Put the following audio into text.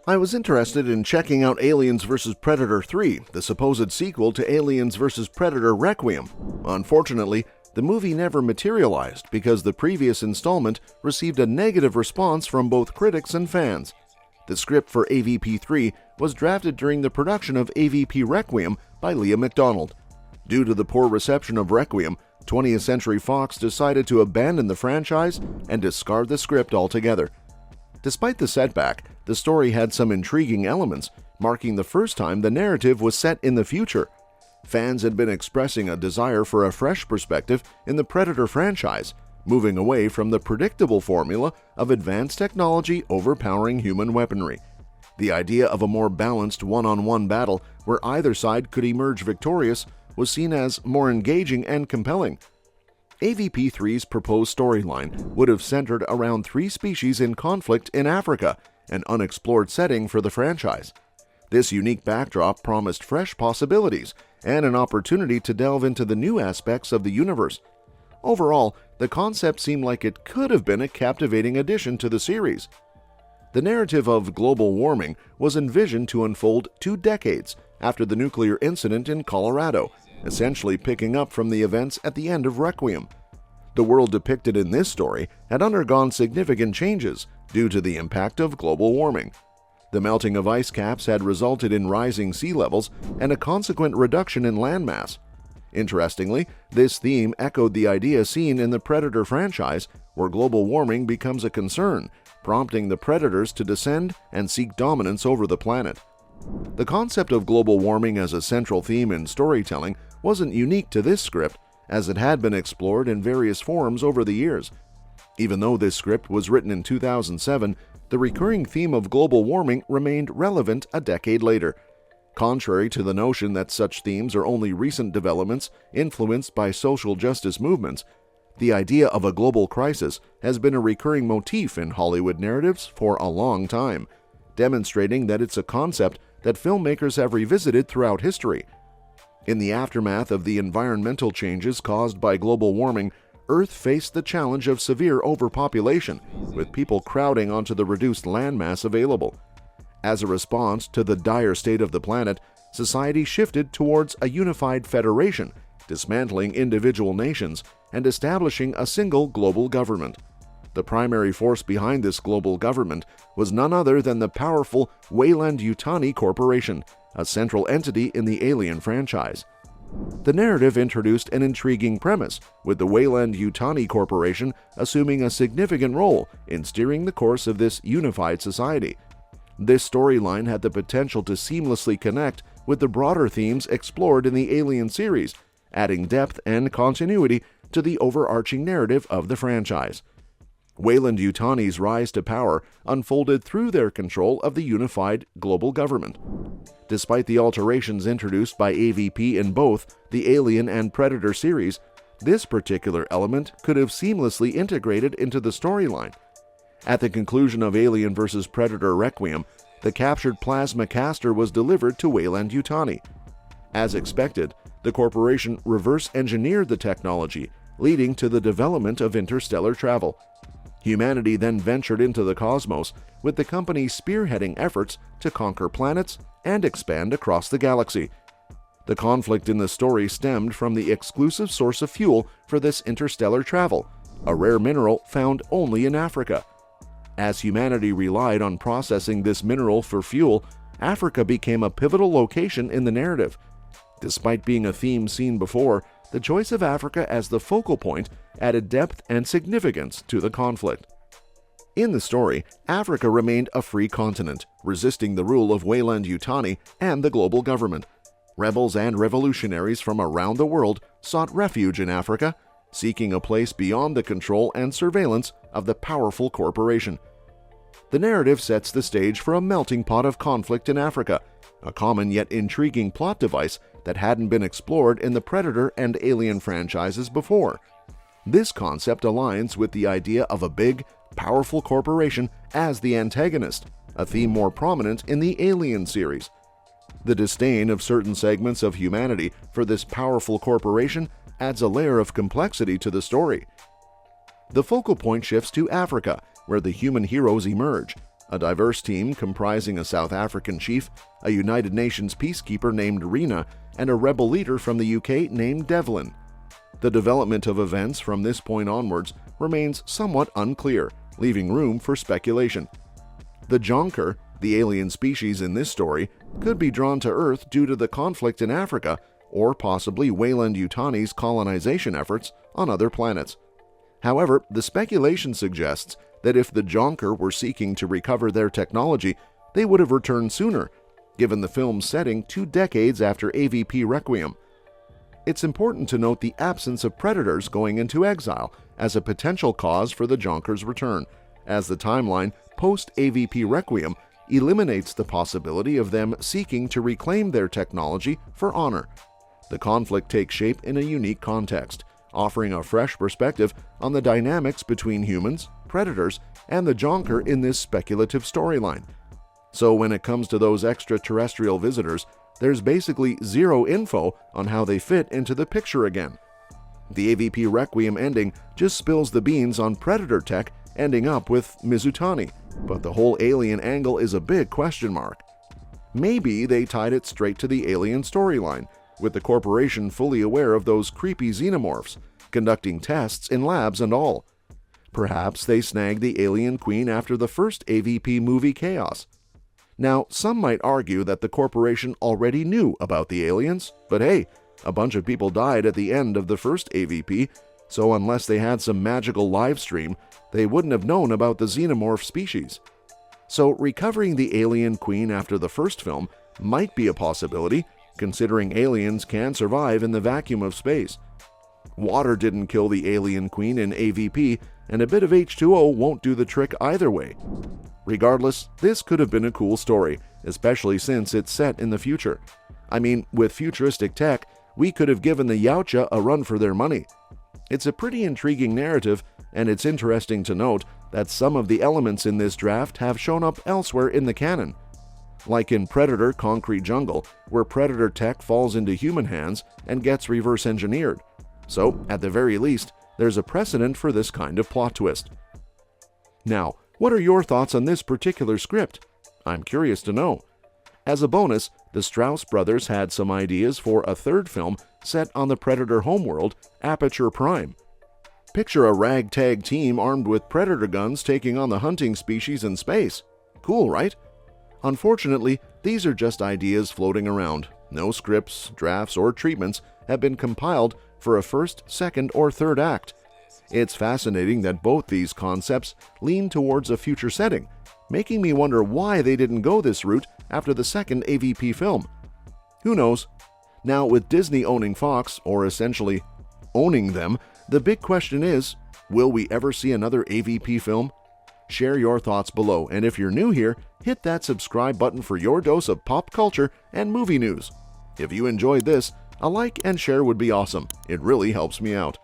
I was interested in checking out Aliens vs. Predator 3, the supposed sequel to Aliens vs. Predator Requiem. Unfortunately, the movie never materialized because the previous installment received a negative response from both critics and fans. The script for AVP3 was drafted during the production of AVP Requiem by Leah McDonald. Due to the poor reception of Requiem, 20th Century Fox decided to abandon the franchise and discard the script altogether. Despite the setback, the story had some intriguing elements, marking the first time the narrative was set in the future. Fans had been expressing a desire for a fresh perspective in the Predator franchise, moving away from the predictable formula of advanced technology overpowering human weaponry. The idea of a more balanced one-on-one battle where either side could emerge victorious was seen as more engaging and compelling. AVP3's proposed storyline would have centered around 3 species in conflict in Africa, an unexplored setting for the franchise. This unique backdrop promised fresh possibilities and an opportunity to delve into the new aspects of the universe. Overall, the concept seemed like it could have been a captivating addition to the series. The narrative of global warming was envisioned to unfold 2 decades after the nuclear incident in Colorado, essentially picking up from the events at the end of Requiem. The world depicted in this story had undergone significant changes due to the impact of global warming. The melting of ice caps had resulted in rising sea levels and a consequent reduction in landmass. Interestingly, this theme echoed the idea seen in the Predator franchise, where global warming becomes a concern, prompting the predators to descend and seek dominance over the planet. The concept of global warming as a central theme in storytelling wasn't unique to this script, as it had been explored in various forms over the years. Even though this script was written in 2007, the recurring theme of global warming remained relevant a decade later. Contrary to the notion that such themes are only recent developments influenced by social justice movements, the idea of a global crisis has been a recurring motif in Hollywood narratives for a long time, demonstrating that it's a concept that filmmakers have revisited throughout history. In the aftermath of the environmental changes caused by global warming, Earth faced the challenge of severe overpopulation, with people crowding onto the reduced landmass available. As a response to the dire state of the planet, society shifted towards a unified federation, dismantling individual nations and establishing a single global government. The primary force behind this global government was none other than the powerful Weyland-Yutani Corporation, a central entity in the Alien franchise. The narrative introduced an intriguing premise, with the Weyland-Yutani Corporation assuming a significant role in steering the course of this unified society. This storyline had the potential to seamlessly connect with the broader themes explored in the Alien series, adding depth and continuity to the overarching narrative of the franchise. Weyland-Yutani's rise to power unfolded through their control of the unified global government. Despite the alterations introduced by AVP in both the Alien and Predator series, this particular element could have seamlessly integrated into the storyline. At the conclusion of Alien vs. Predator Requiem, the captured plasma caster was delivered to Weyland-Yutani. As expected, the corporation reverse-engineered the technology, leading to the development of interstellar travel. Humanity then ventured into the cosmos, with the company spearheading efforts to conquer planets and expand across the galaxy. The conflict in the story stemmed from the exclusive source of fuel for this interstellar travel, a rare mineral found only in Africa. As humanity relied on processing this mineral for fuel, Africa became a pivotal location in the narrative. Despite being a theme seen before, the choice of Africa as the focal point added depth and significance to the conflict. In the story, Africa remained a free continent, resisting the rule of Weyland-Yutani and the global government. Rebels and revolutionaries from around the world sought refuge in Africa, seeking a place beyond the control and surveillance of the powerful corporation. The narrative sets the stage for a melting pot of conflict in Africa, a common yet intriguing plot device that hadn't been explored in the Predator and Alien franchises before. This concept aligns with the idea of a big, powerful corporation as the antagonist, a theme more prominent in the Alien series. The disdain of certain segments of humanity for this powerful corporation adds a layer of complexity to the story. The focal point shifts to Africa, where the human heroes emerge. a diverse team comprising a South African chief, a United Nations peacekeeper named Rena, and a rebel leader from the UK named Devlin. The development of events from this point onwards remains somewhat unclear, leaving room for speculation. The Jonker, the alien species in this story, could be drawn to Earth due to the conflict in Africa, or possibly Weyland-Yutani's colonization efforts on other planets. However, the speculation suggests that if the Jonker were seeking to recover their technology, they would have returned sooner, given the film's setting 2 decades after AVP Requiem. It's important to note the absence of predators going into exile as a potential cause for the Jonker's return, as the timeline post-AVP Requiem eliminates the possibility of them seeking to reclaim their technology for honor. The conflict takes shape in a unique context, offering a fresh perspective on the dynamics between humans, predators, and the Jonker in this speculative storyline. So when it comes to those extraterrestrial visitors, there's basically zero info on how they fit into the picture again. The AVP Requiem ending just spills the beans on predator tech ending up with Mizutani, but the whole alien angle is a big question mark. Maybe they tied it straight to the alien storyline, with the corporation fully aware of those creepy xenomorphs, conducting tests in labs and all. Perhaps they snagged the alien queen after the first AVP movie Chaos. Now, some might argue that the corporation already knew about the aliens, but hey, a bunch of people died at the end of the first AVP, so unless they had some magical live stream, they wouldn't have known about the xenomorph species. So recovering the alien queen after the first film might be a possibility, considering aliens can survive in the vacuum of space. Water didn't kill the alien queen in AVP, and a bit of H2O won't do the trick either way. Regardless, this could have been a cool story, especially since it's set in the future. I mean, with futuristic tech, we could have given the Yautja a run for their money. It's a pretty intriguing narrative, and it's interesting to note that some of the elements in this draft have shown up elsewhere in the canon. Like in Predator Concrete Jungle, where Predator tech falls into human hands and gets reverse engineered. So, at the very least, there's a precedent for this kind of plot twist. Now, what are your thoughts on this particular script? I'm curious to know. As a bonus, the Strauss brothers had some ideas for a third film set on the Predator homeworld, Aperture Prime. Picture a ragtag team armed with Predator guns taking on the hunting species in space. Cool, right? Unfortunately, these are just ideas floating around. No scripts, drafts, or treatments have been compiled for a first, second, or third act. It's fascinating that both these concepts lean towards a future setting, making me wonder why they didn't go this route after the second AVP film. Who knows? Now, with Disney owning Fox, or essentially owning them, the big question is, will we ever see another AVP film? Share your thoughts below, and if you're new here, hit that subscribe button for your dose of pop culture and movie news. If you enjoyed this, a like and share would be awesome. It really helps me out.